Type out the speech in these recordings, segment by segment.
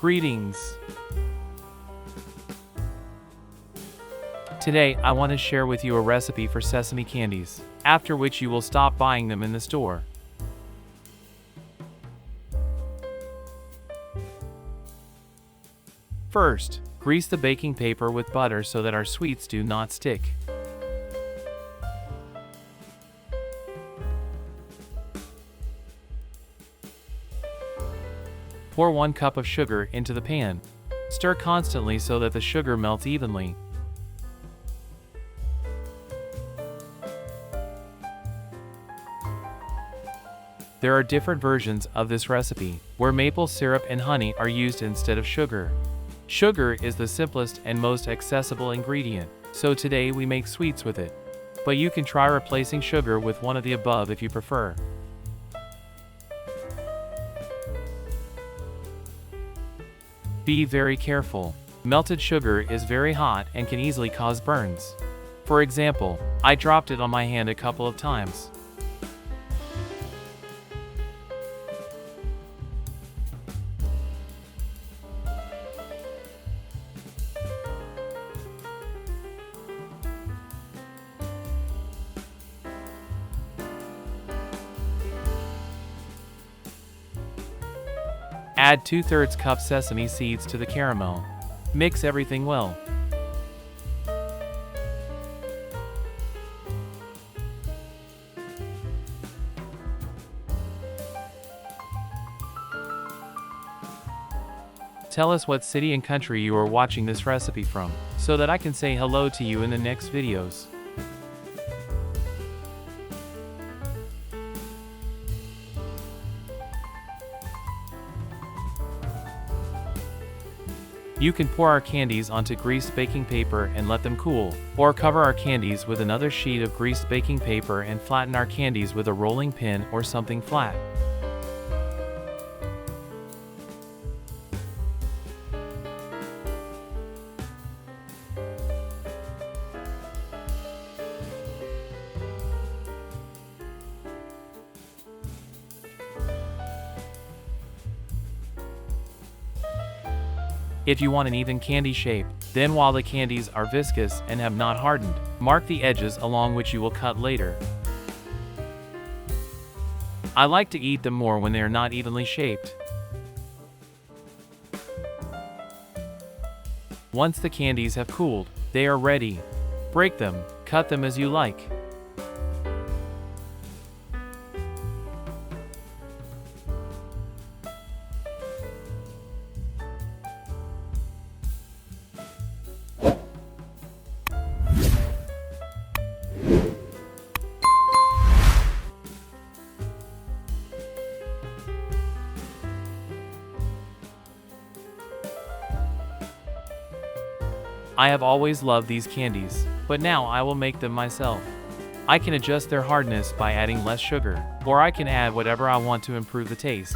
Greetings! Today, I want to share with you a recipe for sesame candies, after which you will stop buying them in the store. First, grease the baking paper with butter so that our sweets do not stick. Pour 1 cup of sugar into the pan. Stir constantly so that the sugar melts evenly. There are different versions of this recipe, where maple syrup and honey are used instead of sugar. Sugar is the simplest and most accessible ingredient, so today we make sweets with it. But you can try replacing sugar with one of the above if you prefer. Be very careful. Melted sugar is very hot and can easily cause burns. For example, I dropped it on my hand a couple of times. Add 2/3 cup sesame seeds to the caramel. Mix everything well. Tell us what city and country you are watching this recipe from, so that I can say hello to you in the next videos. You can pour our candies onto greased baking paper and let them cool, or cover our candies with another sheet of greased baking paper and flatten our candies with a rolling pin or something flat. If you want an even candy shape, then while the candies are viscous and have not hardened, mark the edges along which you will cut later. I like to eat them more when they are not evenly shaped. Once the candies have cooled, they are ready. Break them, cut them as you like. I have always loved these candies, but now I will make them myself. I can adjust their hardness by adding less sugar, or I can add whatever I want to improve the taste.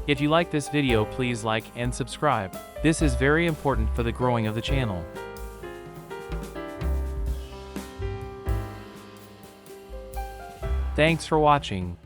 If you like this video, please like and subscribe. This is very important for the growing of the channel. Thanks for watching.